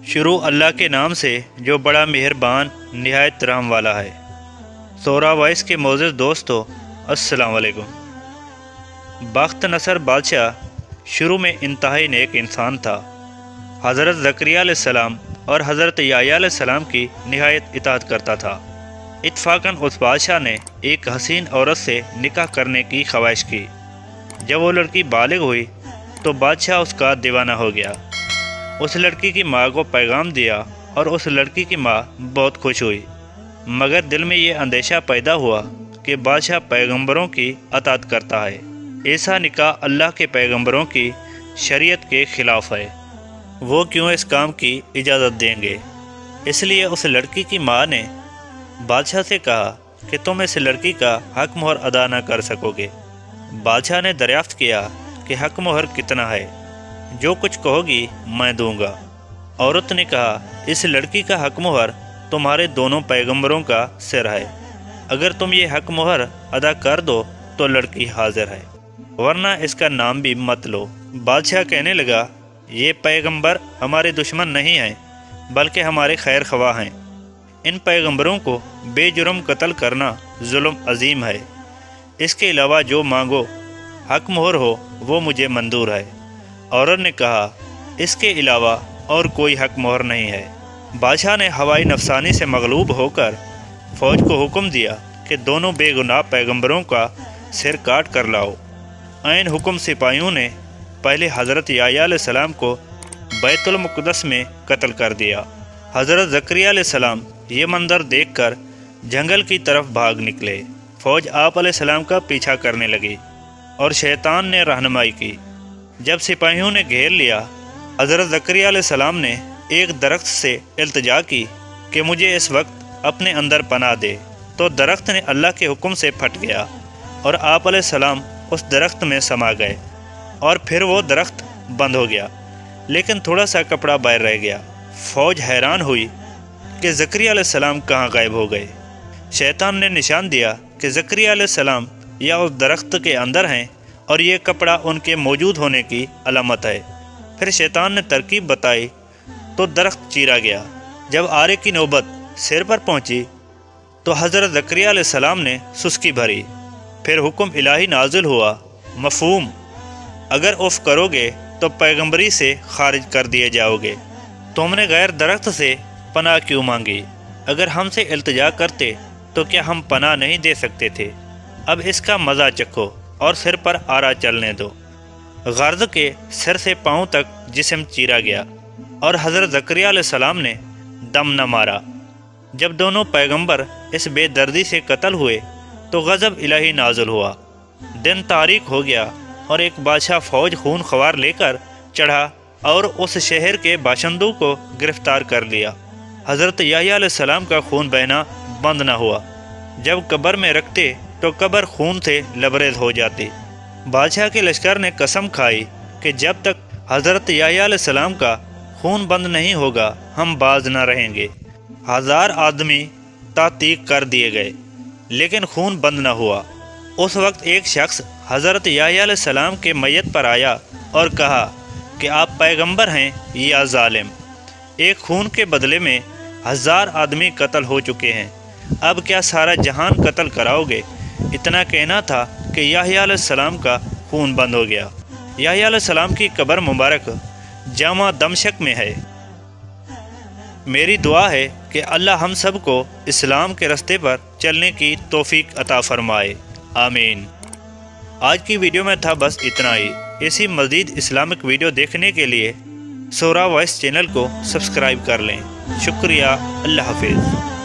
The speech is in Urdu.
شروع اللہ کے نام سے جو بڑا مہربان نہایت رحم والا ہے۔ سورہ وائس کے معزز دوستو، السلام علیکم۔ بخت نصر بادشاہ شروع میں انتہائی نیک انسان تھا۔ حضرت زکریا علیہ السلام اور حضرت یحییٰ علیہ السلام کی نہایت اطاعت کرتا تھا۔ اتفاقاً اس بادشاہ نے ایک حسین عورت سے نکاح کرنے کی خواہش کی۔ جب وہ لڑکی بالغ ہوئی تو بادشاہ اس کا دیوانہ ہو گیا۔ اس لڑکی کی ماں کو پیغام دیا اور اس لڑکی کی ماں بہت خوش ہوئی، مگر دل میں یہ اندیشہ پیدا ہوا کہ بادشاہ پیغمبروں کی اطاعت کرتا ہے، ایسا نکاح اللہ کے پیغمبروں کی شریعت کے خلاف ہے، وہ کیوں اس کام کی اجازت دیں گے؟ اس لیے اس لڑکی کی ماں نے بادشاہ سے کہا کہ تم اس لڑکی کا حق مہر ادا نہ کر سکو گے۔ بادشاہ نے دریافت کیا کہ حق مہر کتنا ہے؟ جو کچھ کہو گی میں دوں گا۔ عورت نے کہا، اس لڑکی کا حق مہر تمہارے دونوں پیغمبروں کا سر ہے، اگر تم یہ حق مہر ادا کر دو تو لڑکی حاضر ہے، ورنہ اس کا نام بھی مت لو۔ بادشاہ کہنے لگا، یہ پیغمبر ہمارے دشمن نہیں ہیں بلکہ ہمارے خیر خواہ ہیں، ان پیغمبروں کو بے جرم قتل کرنا ظلم عظیم ہے، اس کے علاوہ جو مانگو حق مہر ہو وہ مجھے منظور ہے۔ عورت نے کہا، اس کے علاوہ اور کوئی حق مہر نہیں ہے۔ بادشاہ نے ہوائی نفسانی سے مغلوب ہو کر فوج کو حکم دیا کہ دونوں بے گناہ پیغمبروں کا سر کاٹ کر لاؤ۔ عین حکم سپاہیوں نے پہلے حضرت یحییٰ علیہ السلام کو بیت المقدس میں قتل کر دیا۔ حضرت زکریا علیہ السلام یہ منظر دیکھ کر جنگل کی طرف بھاگ نکلے۔ فوج آپ علیہ السلام کا پیچھا کرنے لگی اور شیطان نے رہنمائی کی۔ جب سپاہیوں نے گھیر لیا، حضرت زکریا علیہ السلام نے ایک درخت سے التجا کی کہ مجھے اس وقت اپنے اندر پناہ دے، تو درخت نے اللہ کے حکم سے پھٹ گیا اور آپ علیہ السلام اس درخت میں سما گئے، اور پھر وہ درخت بند ہو گیا، لیکن تھوڑا سا کپڑا باہر رہ گیا۔ فوج حیران ہوئی کہ زکریا علیہ السلام کہاں غائب ہو گئے۔ شیطان نے نشان دیا کہ زکریا علیہ السلام یا اس درخت کے اندر ہیں اور یہ کپڑا ان کے موجود ہونے کی علامت ہے۔ پھر شیطان نے ترکیب بتائی تو درخت چیرا گیا۔ جب آرے کی نوبت سر پر پہنچی تو حضرت زکریا علیہ السلام نے سسکی بھری۔ پھر حکم الہی نازل ہوا، مفہوم، اگر اف کرو گے تو پیغمبری سے خارج کر دیے جاؤ گے۔ تم نے غیر درخت سے پناہ کیوں مانگی؟ اگر ہم سے التجا کرتے تو کیا ہم پناہ نہیں دے سکتے تھے؟ اب اس کا مزہ چکھو اور سر پر آرا چلنے دو۔ غرض کے سر سے پاؤں تک جسم چیرا گیا اور حضرت زکریا علیہ السلام نے دم نہ مارا۔ جب دونوں پیغمبر اس بے دردی سے قتل ہوئے تو غضب الہی نازل ہوا۔ دن تاریک ہو گیا اور ایک بادشاہ فوج خون خوار لے کر چڑھا اور اس شہر کے باشندوں کو گرفتار کر لیا۔ حضرت یحییٰ علیہ السلام کا خون بہنا بند نہ ہوا۔ جب قبر میں رکھتے تو قبر خون سے لبریز ہو جاتی۔ بادشاہ کے لشکر نے قسم کھائی کہ جب تک حضرت یحییٰ علیہ السلام کا خون بند نہیں ہوگا ہم باز نہ رہیں گے۔ 1000 آدمی تعتیق کر دیے گئے لیکن خون بند نہ ہوا۔ اس وقت ایک شخص حضرت یحییٰ علیہ السلام کے میت پر آیا اور کہا کہ آپ پیغمبر ہیں یا ظالم؟ ایک خون کے بدلے میں 1000 آدمی قتل ہو چکے ہیں، اب کیا سارا جہان قتل کراؤ گے؟ اتنا کہنا تھا کہ یحییٰ علیہ السلام کا خون بند ہو گیا۔ یحییٰ علیہ السلام کی قبر مبارک جامع دمشق میں ہے۔ میری دعا ہے کہ اللہ ہم سب کو اسلام کے راستے پر چلنے کی توفیق عطا فرمائے، آمین۔ آج کی ویڈیو میں تھا بس اتنا ہی۔ ایسی مزید اسلامک ویڈیو دیکھنے کے لیے سورہ وائس چینل کو سبسکرائب کر لیں۔ شکریہ، اللہ حافظ۔